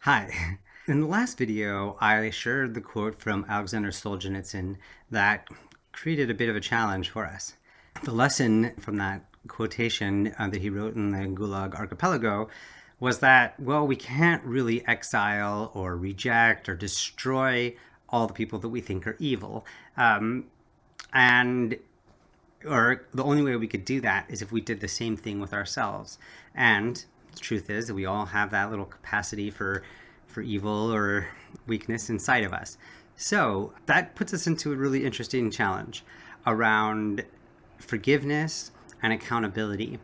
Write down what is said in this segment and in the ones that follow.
Hi. In the last video, I shared the quote from Alexander Solzhenitsyn that created a bit of a challenge for us. The lesson from that quotation that he wrote in the Gulag Archipelago was that, well, we can't really exile or reject or destroy all the people that we think are evil. And or the only way we could do that is if we did the same thing with ourselves. And the truth is that we all have that little capacity for evil or weakness inside of us. So that puts us into a really interesting challenge around forgiveness and accountability.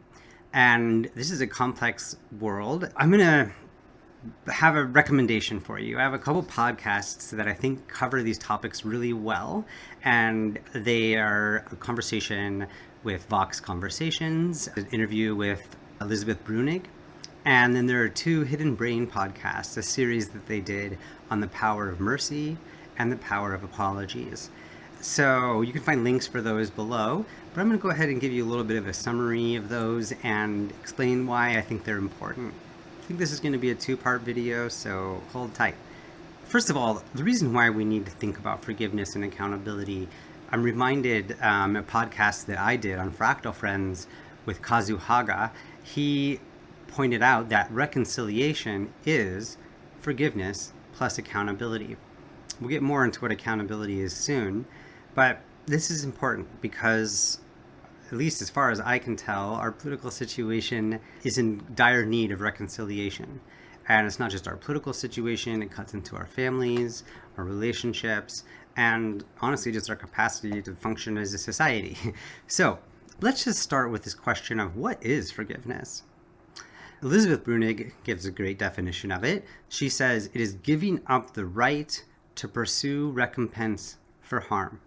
And this is a complex world. I'm going to have a recommendation for you. I have a couple podcasts that I think cover these topics really well, and they are a conversation with Vox Conversations, an interview with Elizabeth Brunig, and then there are two HiddenBrain podcasts, a series that they did on the power of mercy and the power of apologies. So you can find links for those below, but I'm going to go ahead and give you a little bit of a summary of those and explain why I think they're important. I think this is going to be a two-part video, so hold tight. First of all, the reason why we need to think about forgiveness and accountability, I'm reminded a podcast that I did on Fractal Friends with Kazu Haga. He pointed out that reconciliation is forgiveness plus accountability. We'll get more into what accountability is soon, but this is important because, at least as far as I can tell, our political situation is in dire need of reconciliation. And it's not just our political situation, it cuts into our families, our relationships, and honestly just our capacity to function as a society. So let's just start with this question of what is forgiveness? Elizabeth Brunig gives a great definition of it. She says it is giving up the right to pursue recompense for harm.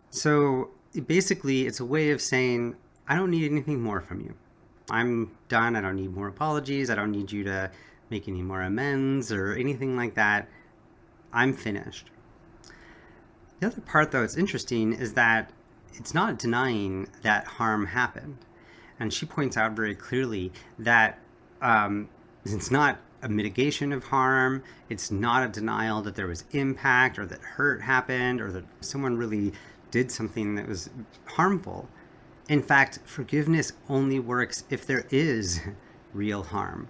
So basically, it's a way of saying, I don't need anything more from you. I'm done. I don't need more apologies. I don't need you to make any more amends or anything like that. I'm finished. The other part, though, it's interesting, is that it's not denying that harm happened. And she points out very clearly that it's not a mitigation of harm. It's not a denial that there was impact or that hurt happened or that someone really did something that was harmful. In fact, forgiveness only works if there is real harm.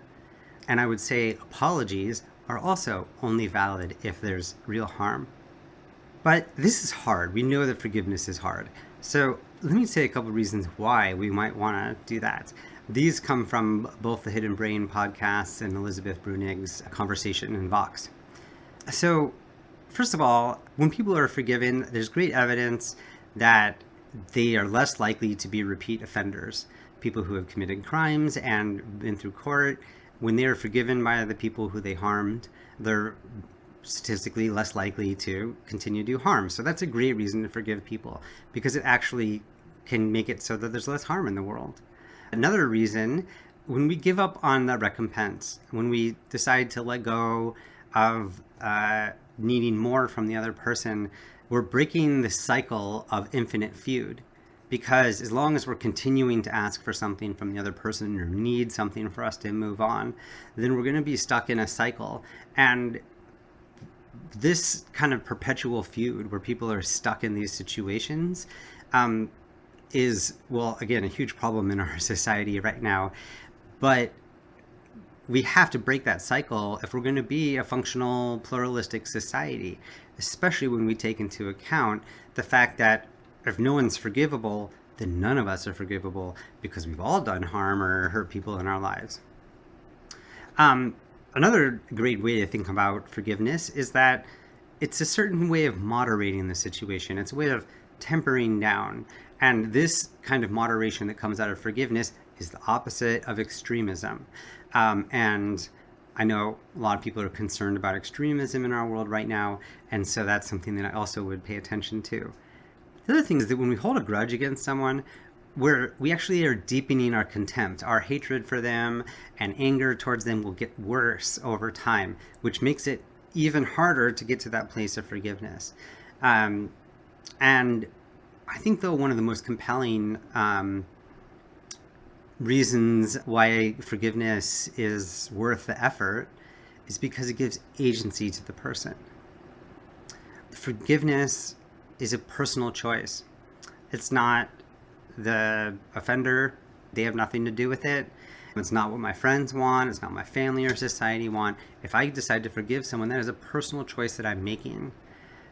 And I would say apologies are also only valid if there's real harm. But this is hard. We know that forgiveness is hard. So let me say a couple of reasons why we might want to do that. These come from both the Hidden Brain podcasts and Elizabeth Brunig's conversation in Vox. So first of all, when people are forgiven, there's great evidence that they are less likely to be repeat offenders. People who have committed crimes and been through court, when they are forgiven by the people who they harmed, they're statistically less likely to continue to do harm. So that's a great reason to forgive people, because it actually can make it so that there's less harm in the world. Another reason, when we give up on the recompense, when we decide to let go of needing more from the other person, we're breaking the cycle of infinite feud. Because as long as we're continuing to ask for something from the other person or need something for us to move on, then we're going to be stuck in a cycle. And this kind of perpetual feud where people are stuck in these situations is, well, again, a huge problem in our society right now. But we have to break that cycle if we're going to be a functional, pluralistic society, especially when we take into account the fact that if no one's forgivable, then none of us are forgivable because we've all done harm or hurt people in our lives. Another great way to think about forgiveness is that it's a certain way of moderating the situation. It's a way of tempering down. And this kind of moderation that comes out of forgiveness is the opposite of extremism. And I know a lot of people are concerned about extremism in our world right now, and so that's something that I also would pay attention to. The other thing is that when we hold a grudge against someone, we actually are deepening our contempt. Our hatred for them and anger towards them will get worse over time, which makes it even harder to get to that place of forgiveness. And I think, though, one of the most compelling reasons why forgiveness is worth the effort is because it gives agency to the person. Forgiveness is a personal choice. It's not the offender. They have nothing to do with it. It's not what my friends want. It's not my family or society want. If I decide to forgive someone, that is a personal choice that I'm making.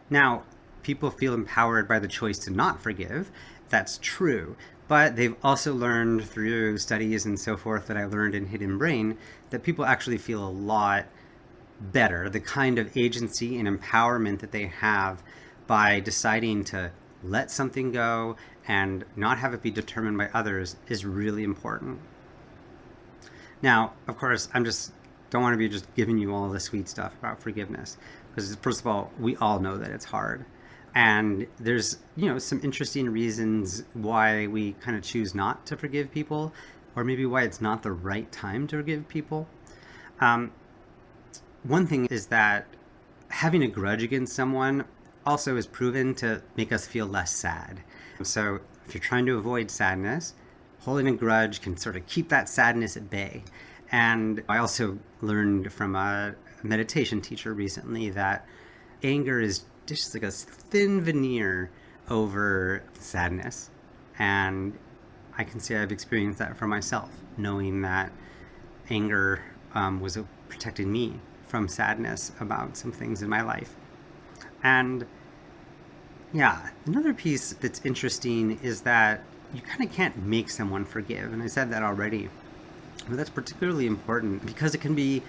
Now, people feel empowered by the choice to not forgive. That's true. But they've also learned through studies and so forth that I learned in HiddenBrain that people actually feel a lot better. The kind of agency and empowerment that they have by deciding to let something go and not have it be determined by others is really important. Now, of course, don't want to be just giving you all the sweet stuff about forgiveness, because first of all, we all know that it's hard. And there's, some interesting reasons why we kind of choose not to forgive people, or maybe why it's not the right time to forgive people. One thing is that having a grudge against someone also is proven to make us feel less sad. So if you're trying to avoid sadness, holding a grudge can sort of keep that sadness at bay. And I also learned from a meditation teacher recently that anger is just like a thin veneer over sadness. And I can say I've experienced that for myself, knowing that anger was protecting me from sadness about some things in my life. And yeah, another piece that's interesting is that you kind of can't make someone forgive. And I said that already, but that's particularly important because it can be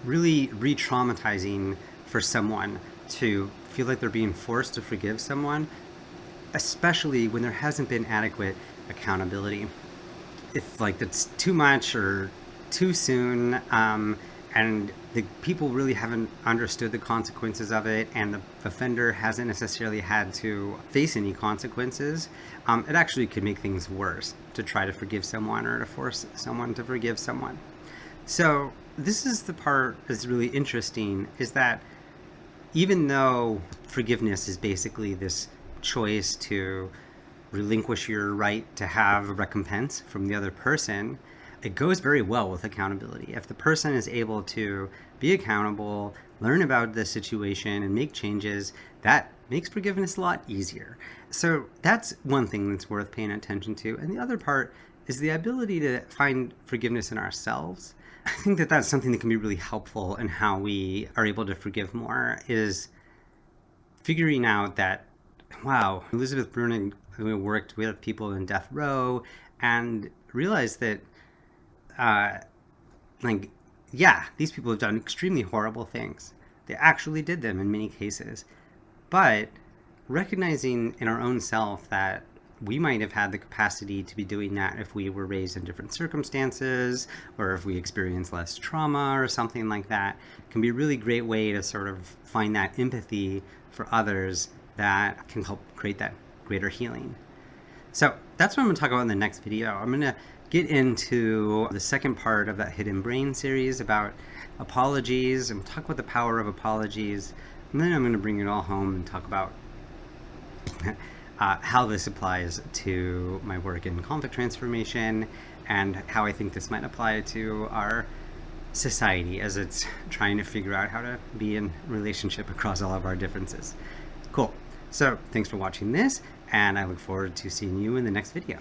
really re-traumatizing for someone to feel like they're being forced to forgive someone, especially when there hasn't been adequate accountability. If it's too much or too soon, and the people really haven't understood the consequences of it, and the offender hasn't necessarily had to face any consequences, it actually could make things worse to try to forgive someone or to force someone to forgive someone. So this is the part that's really interesting, is that even though forgiveness is basically this choice to relinquish your right to have a recompense from the other person, it goes very well with accountability. If the person is able to be accountable, learn about the situation, and make changes, that makes forgiveness a lot easier. So that's one thing that's worth paying attention to. And the other part is the ability to find forgiveness in ourselves. I think that that's something that can be really helpful in how we are able to forgive more, is figuring out that, wow, Elizabeth Bruning worked with people in death row and realized that these people have done extremely horrible things. They actually did them in many cases. But recognizing in our own self that we might have had the capacity to be doing that if we were raised in different circumstances, or if we experienced less trauma or something like that, can be a really great way to sort of find that empathy for others that can help create that greater healing. So that's what I'm going to talk about in the next video. I'm going to get into the second part of that HiddenBrain series about apologies, and we'll talk about the power of apologies. And then I'm going to bring it all home and talk about how this applies to my work in conflict transformation, and how I think this might apply to our society as it's trying to figure out how to be in relationship across all of our differences. Cool. So thanks for watching this, and I look forward to seeing you in the next video.